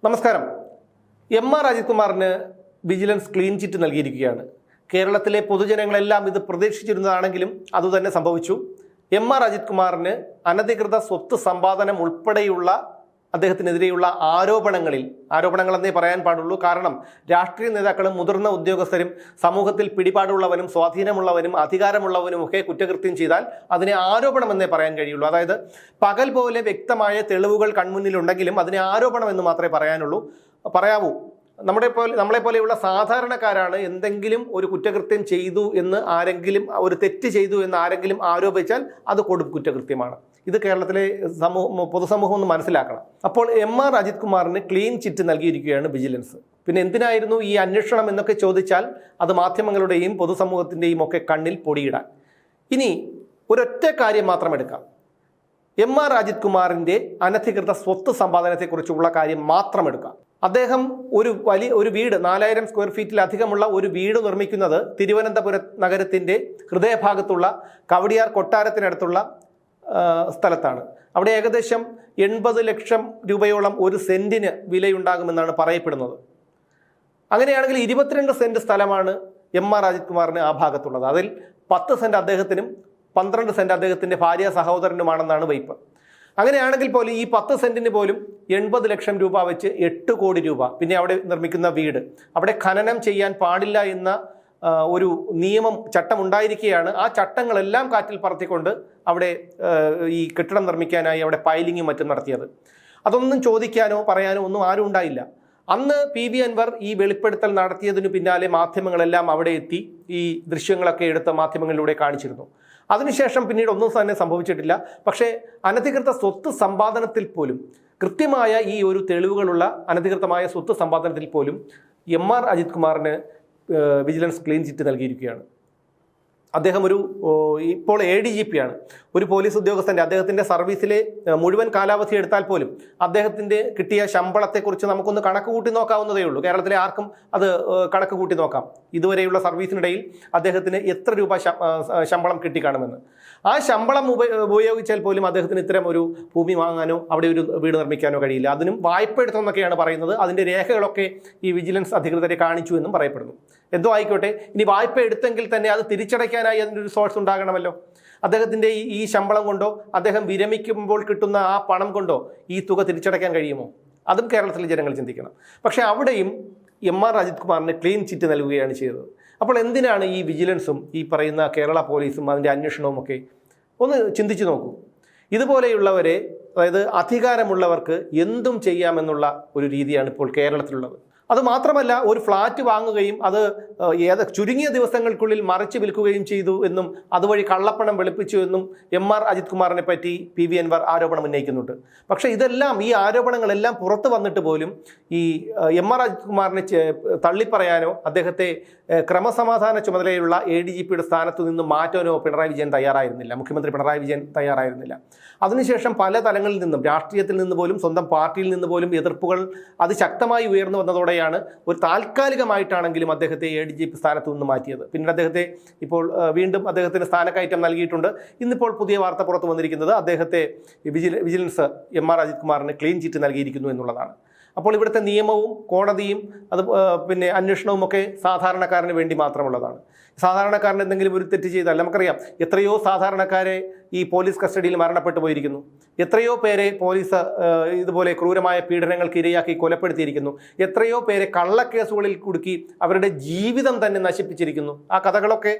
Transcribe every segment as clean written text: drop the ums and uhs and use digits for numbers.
നമസ്കാരം. എം.ആർ. അജിത് കുമാറിന് vigilance clean chit നൽകിയിരിക്കുകയാണ്. കേരളത്തിലെ പൊതുജനങ്ങളെല്ലാം ഇത് പ്രതീക്ഷിച്ചിരുന്നതാണെങ്കിലും അതുതന്നെ സംഭവിച്ചു. എം.ആർ. അജിത് കുമാറിന് അനധികൃത സ്വത്ത് സമ്പാദനം ഉൾപ്പെടെയുള്ള അദ്ദേഹത്തിനെതിരെയുള്ള ആരോപണങ്ങളെന്നേ പറയാൻ പാടുള്ളൂ. കാരണം രാഷ്ട്രീയ നേതാക്കളും മുതിർന്ന ഉദ്യോഗസ്ഥരും സമൂഹത്തിൽ പിടിപാടുള്ളവനും സ്വാധീനമുള്ളവനും അധികാരമുള്ളവനും ഒക്കെ കുറ്റകൃത്യം ചെയ്താൽ അതിനെ ആരോപണമെന്നേ പറയാൻ കഴിയുള്ളൂ. അതായത് പകൽ പോലെ വ്യക്തമായ തെളിവുകൾ കൺമുന്നിലുണ്ടെങ്കിലും അതിനെ ആരോപണമെന്ന് മാത്രമേ പറയാവൂ. നമ്മളെപ്പോലെയുള്ള സാധാരണക്കാരാണ് എന്തെങ്കിലും ഒരു കുറ്റകൃത്യം ചെയ്തു എന്ന് ഒരു തെറ്റ് ചെയ്തു എന്ന് ആരെങ്കിലും ആരോപിച്ചാൽ അത് കൊടും കുറ്റകൃത്യമാണ്. ഇത് കേരളത്തിലെ പൊതുസമൂഹം ഒന്ന് മനസ്സിലാക്കണം. അപ്പോൾ എം.ആർ. അജിത് കുമാറിന് ക്ലീൻ ചിറ്റ് നൽകിയിരിക്കുകയാണ് വിജിലൻസ്. പിന്നെ എന്തിനായിരുന്നു ഈ അന്വേഷണം എന്നൊക്കെ ചോദിച്ചാൽ അത് മാധ്യമങ്ങളുടെയും പൊതുസമൂഹത്തിൻ്റെയും ഒക്കെ കണ്ണിൽ പൊടിയിടാൻ. ഇനി ഒരൊറ്റ കാര്യം മാത്രം എടുക്കാം. എം.ആർ. അജിത് കുമാറിൻ്റെ അനധികൃത സ്വത്ത് സമ്പാദനത്തെക്കുറിച്ചുള്ള കാര്യം മാത്രം എടുക്കാം. അദ്ദേഹം ഒരു വീട് 4000 സ്ക്വയർ ഫീറ്റിലധികമുള്ള ഒരു വീട് നിർമ്മിക്കുന്നത് തിരുവനന്തപുരം നഗരത്തിൻ്റെ ഹൃദയഭാഗത്തുള്ള കവടിയാർ കൊട്ടാരത്തിനടുത്തുള്ള സ്ഥലത്താണ്. അവിടെ ഏകദേശം 80 ലക്ഷം രൂപയോളം ഒരു സെന്റിന് വിലയുണ്ടാകുമെന്നാണ് പറയപ്പെടുന്നത്. അങ്ങനെയാണെങ്കിൽ 22 സെന്റ് സ്ഥലമാണ് എം.ആർ. അജിത് കുമാറിന് ആ ഭാഗത്തുള്ളത്. അതിൽ 10 സെന്റ് അദ്ദേഹത്തിനും 12 സെന്റ് അദ്ദേഹത്തിൻ്റെ ഭാര്യ സഹോദരനുമാണെന്നാണ് വയ്പ്. അങ്ങനെയാണെങ്കിൽ പോലും ഈ 10 സെന്റിന് പോലും 80 ലക്ഷം രൂപ വെച്ച് 8 കോടി രൂപ. പിന്നെ അവിടെ നിർമ്മിക്കുന്ന വീട്, അവിടെ ഖനനം ചെയ്യാൻ പാടില്ല എന്ന ഒരു ചട്ടം ഉണ്ടായിരിക്കുകയാണ്. ആ ചട്ടങ്ങളെല്ലാം കാറ്റിൽ പറത്തിക്കൊണ്ട് അവിടെ ഈ കെട്ടിടം നിർമ്മിക്കാനായി അവിടെ പൈലിങ്ങും മറ്റും നടത്തിയത്. അതൊന്നും ചോദിക്കാനോ പറയാനോ ഒന്നും ആരും ഉണ്ടായില്ല. അന്ന് പി.വി. അൻവർ ഈ വെളിപ്പെടുത്തൽ നടത്തിയതിനു പിന്നാലെ മാധ്യമങ്ങളെല്ലാം അവിടെ എത്തി ഈ ദൃശ്യങ്ങളൊക്കെ എടുത്ത് മാധ്യമങ്ങളിലൂടെ കാണിച്ചിരുന്നു. അതിനുശേഷം പിന്നീട് ഒന്നും തന്നെ സംഭവിച്ചിട്ടില്ല. പക്ഷേ അനധികൃത സ്വത്ത് സമ്പാദനത്തിൽ പോലും കൃത്യമായ ഈ ഒരു തെളിവുകളുള്ള അനധികൃതമായ സ്വത്ത് സമ്പാദനത്തിൽ പോലും എം.ആർ. അജിത് കുമാറിന് വിജിലൻസ് ക്ലീൻ ചിറ്റ് നൽകിയിരിക്കുകയാണ്. അദ്ദേഹം ഇപ്പോൾ ADGP ആണ്. ഒരു പോലീസ് ഉദ്യോഗസ്ഥൻ്റെ അദ്ദേഹത്തിൻ്റെ സർവീസിലെ മുഴുവൻ കാലാവധി എടുത്താൽ പോലും അദ്ദേഹത്തിൻ്റെ കിട്ടിയ ശമ്പളത്തെക്കുറിച്ച് നമുക്കൊന്ന് കണക്ക് കൂട്ടി നോക്കാവുന്നതേ ഉള്ളൂ. കേരളത്തിലെ ആർക്കും അത് കണക്ക് കൂട്ടി നോക്കാം. ഇതുവരെയുള്ള സർവീസിനിടയിൽ അദ്ദേഹത്തിന് എത്ര രൂപ ശമ്പളം കിട്ടിക്കാണുമെന്ന്. ആ ശമ്പളം ഉപയോഗിച്ചാൽ പോലും അദ്ദേഹത്തിന് ഇത്തരം ഒരു ഭൂമി വാങ്ങാനോ അവിടെ ഒരു വീട് നിർമ്മിക്കാനോ കഴിയില്ല. അതിനും വായ്പ എടുത്തെന്നൊക്കെയാണ് പറയുന്നത്. അതിൻ്റെ രേഖകളൊക്കെ ഈ വിജിലൻസ് അധികൃതരെ കാണിച്ചു എന്നും പറയപ്പെടുന്നു. എന്തോ ആയിക്കോട്ടെ, ഇനി വായ്പ എടുത്തെങ്കിൽ തന്നെ അത് തിരിച്ചടയ്ക്കാനായി അതിൻ്റെ ഒരു സോഴ്സ് ഉണ്ടാകണമല്ലോ. അദ്ദേഹത്തിൻ്റെ ഈ ശമ്പളം കൊണ്ടോ അദ്ദേഹം വിരമിക്കുമ്പോൾ കിട്ടുന്ന ആ പണം കൊണ്ടോ ഈ തുക തിരിച്ചടയ്ക്കാൻ കഴിയുമോ? അതും കേരളത്തിലെ ജനങ്ങൾ ചിന്തിക്കണം. പക്ഷേ അവിടെയും എം.ആർ. അജിത് കുമാറിന് ക്ലീൻ ചിറ്റ് നൽകുകയാണ് ചെയ്തത്. അപ്പോൾ എന്തിനാണ് ഈ വിജിലൻസും ഈ പറയുന്ന കേരള പോലീസും അതിൻ്റെ അന്വേഷണവും ഒക്കെ? ഒന്ന് ചിന്തിച്ചു നോക്കൂ. ഇതുപോലെയുള്ളവരെ, അതായത് അധികാരമുള്ളവർക്ക് എന്തും ചെയ്യാമെന്നുള്ള ഒരു രീതിയാണ് ഇപ്പോൾ കേരളത്തിലുള്ളത്. അതുമാത്രമല്ല, ഒരു ഫ്ലാറ്റ് വാങ്ങുകയും അത് ചുരുങ്ങിയ ദിവസങ്ങൾക്കുള്ളിൽ മറിച്ച് വിൽക്കുകയും ചെയ്തു എന്നും അതുവഴി കള്ളപ്പണം വെളുപ്പിച്ചു എന്നും എം.ആർ. അജിത് കുമാറിനെ പറ്റി പി.വി. അൻവർ ആരോപണം ഉന്നയിക്കുന്നുണ്ട്. പക്ഷേ ഈ ആരോപണങ്ങളെല്ലാം പുറത്തു വന്നിട്ട് പോലും ഈ എം.ആർ. അജിത് കുമാറിനെ തള്ളിപ്പറയാനോ അദ്ദേഹത്തെ ക്രമസമാധാന ചുമതലയുള്ള ADGPയുടെ സ്ഥാനത്തു നിന്ന് മാറ്റാനോ മുഖ്യമന്ത്രി പിണറായി വിജയൻ തയ്യാറായിരുന്നില്ല. അതിനുശേഷം പല തലങ്ങളിൽ നിന്നും, രാഷ്ട്രീയത്തിൽ നിന്ന് പോലും, സ്വന്തം പാർട്ടിയിൽ നിന്ന് പോലും എതിർപ്പുകൾ അതിശക്തമായി ഉയർന്നു വന്നതോടെ ഒരു താൽക്കാലികമായിട്ടാണെങ്കിലും അദ്ദേഹത്തെ ADGP സ്ഥാനത്ത് നിന്ന് മാറ്റിയത്. പിന്നീട് അദ്ദേഹത്തെ ഇപ്പോൾ വീണ്ടും അദ്ദേഹത്തിന് സ്ഥാനക്കയറ്റം നൽകിയിട്ടുണ്ട്. ഇന്നിപ്പോൾ പുതിയ വാർത്ത പുറത്തു വന്നിരിക്കുന്നത് അദ്ദേഹത്തെ വിജിലൻസ് എം.ആർ. അജിത് കുമാറിന് ക്ലീൻ ചിറ്റ് നൽകിയിരിക്കുന്നു എന്നുള്ളതാണ്. അപ്പോൾ ഇവിടുത്തെ നിയമവും കോടതിയും പിന്നെ അന്വേഷണവും ഒക്കെ സാധാരണക്കാരന് വേണ്ടി മാത്രമുള്ളതാണ്. സാധാരണക്കാരൻ എന്തെങ്കിലും ഒരു തെറ്റ് ചെയ്താൽ, നമുക്കറിയാം എത്രയോ സാധാരണക്കാരെ ഈ പോലീസ് കസ്റ്റഡിയിൽ മരണപ്പെട്ടു പോയിരിക്കുന്നു. എത്രയോ പേരെ പോലീസ് ഇതുപോലെ ക്രൂരമായ പീഡനങ്ങൾക്ക് ഇരയാക്കി കൊലപ്പെടുത്തിയിരിക്കുന്നു. എത്രയോ പേരെ കള്ളക്കേസുകളിൽ കുടുക്കി അവരുടെ ജീവിതം തന്നെ നശിപ്പിച്ചിരിക്കുന്നു. ആ കഥകളൊക്കെ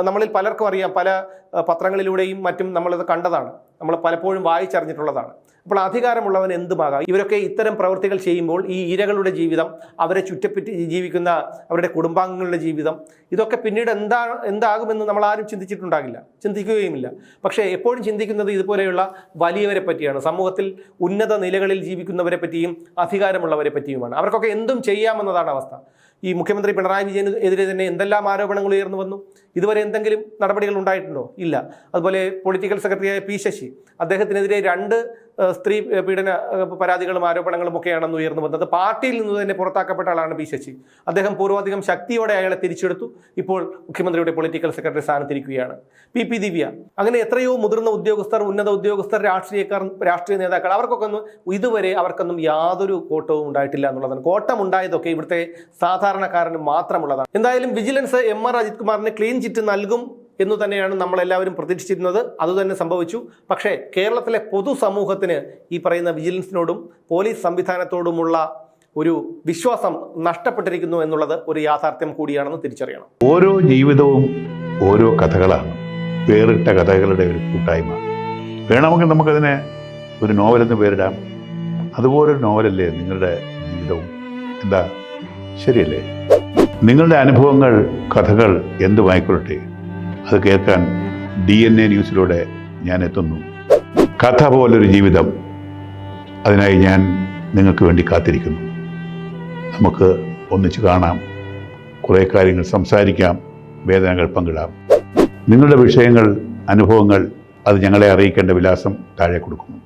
നമ്മളിൽ പലർക്കും അറിയാം. പല പത്രങ്ങളിലൂടെയും മറ്റും നമ്മളിത് കണ്ടതാണ്, നമ്മൾ പലപ്പോഴും വായിച്ചറിഞ്ഞിട്ടുള്ളതാണ്. അപ്പോൾ അധികാരമുള്ളവൻ എന്തുമാകാം. ഇവരൊക്കെ ഇത്തരം പ്രവൃത്തികൾ ചെയ്യുമ്പോൾ ഈ ഇരകളുടെ ജീവിതം, അവരെ ചുറ്റപ്പറ്റി ജീവിക്കുന്ന അവരുടെ കുടുംബാംഗങ്ങളുടെ ജീവിതം, ഇതൊക്കെ പിന്നീട് എന്താകുമെന്ന് നമ്മൾ ആരും ചിന്തിക്കുകയുമില്ല. പക്ഷേ എപ്പോഴും ചിന്തിക്കുന്നത് ഇതുപോലെയുള്ള വലിയവരെ പറ്റിയാണ്. സമൂഹത്തിൽ ഉന്നത നിലകളിൽ ജീവിക്കുന്നവരെ പറ്റിയും അധികാരമുള്ളവരെ പറ്റിയുമാണ്. അവർക്കൊക്കെ എന്തും ചെയ്യാമെന്നതാണ് അവസ്ഥ. ഈ മുഖ്യമന്ത്രി പിണറായി വിജയനെതിരെ തന്നെ എന്തെല്ലാം ആരോപണങ്ങൾ ഉയർന്നു വന്നു. ഇതുവരെ എന്തെങ്കിലും നടപടികൾ ഉണ്ടായിട്ടുണ്ടോ? ഇല്ല. അതുപോലെ പൊളിറ്റിക്കൽ സെക്രട്ടറിയായ P. ശശി, അദ്ദേഹത്തിനെതിരെ 2 സ്ത്രീ പീഡന പരാതികളും ആരോപണങ്ങളും ഒക്കെയാണെന്ന് ഉയർന്നു വന്നത്. പാർട്ടിയിൽ നിന്ന് തന്നെ പുറത്താക്കപ്പെട്ട ആളാണ് പി ശശി. അദ്ദേഹം പൂർവാധികം ശക്തിയോടെ അയാളെ തിരിച്ചെടുത്തു. ഇപ്പോൾ മുഖ്യമന്ത്രിയുടെ പൊളിറ്റിക്കൽ സെക്രട്ടറി സ്ഥാനത്തിരിക്കുകയാണ്. പി ദിവ്യ, അങ്ങനെ എത്രയോ മുതിർന്ന ഉദ്യോഗസ്ഥർ, ഉന്നത ഉദ്യോഗസ്ഥർ, രാഷ്ട്രീയ നേതാക്കൾ, അവർക്കൊന്നും ഇതുവരെ അവർക്കൊന്നും യാതൊരു കോട്ടവും ഉണ്ടായിട്ടില്ല എന്നുള്ളതാണ്. കോട്ടം ഉണ്ടായതൊക്കെ ഇവിടുത്തെ സാധാരണക്കാരന് മാത്രമുള്ളതാണ്. എന്തായാലും വിജിലൻസ് എം.ആർ. അജിത് കുമാറിന് ക്ലീൻ ചിറ്റ് നൽകും എന്നു തന്നെയാണ് നമ്മളെല്ലാവരും പ്രതീക്ഷിച്ചിരുന്നത്. അതുതന്നെ സംഭവിച്ചു. പക്ഷേ കേരളത്തിലെ പൊതുസമൂഹത്തിന് ഈ പറയുന്ന വിജിലൻസിനോടും പോലീസ് സംവിധാനത്തോടുമുള്ള ഒരു വിശ്വാസം നഷ്ടപ്പെട്ടിരിക്കുന്നു എന്നുള്ളത് ഒരു യാഥാർത്ഥ്യം കൂടിയാണെന്ന് തിരിച്ചറിയണം. ഓരോ ജീവിതവും ഓരോ കഥകളാണ്, വേറിട്ട കഥകളുടെ ഒരു കൂട്ടായ്മ. വേണമെങ്കിൽ നമുക്കതിനെ ഒരു നോവലെന്ന് പേരിടാം. അതുപോലൊരു നോവലല്ലേ നിങ്ങളുടെ ജീവിതവും? എന്താ, ശരിയല്ലേ? നിങ്ങളുടെ അനുഭവങ്ങൾ, കഥകൾ എന്തുമായിക്കൊള്ളട്ടെ, അത് കേൾക്കാൻ DNA ന്യൂസിലൂടെ ഞാൻ എത്തുന്നു. കഥ പോലൊരു ജീവിതം, അതിനായി ഞാൻ നിങ്ങൾക്ക് വേണ്ടി കാത്തിരിക്കുന്നു. നമുക്ക് ഒന്നിച്ച് കാണാം, കുറേ കാര്യങ്ങൾ സംസാരിക്കാം, വേദനകൾ പങ്കിടാം. നിങ്ങളുടെ വിഷയങ്ങൾ, അനുഭവങ്ങൾ അത് ഞങ്ങളെ അറിയിക്കേണ്ട വിലാസം താഴെ കൊടുക്കുന്നു.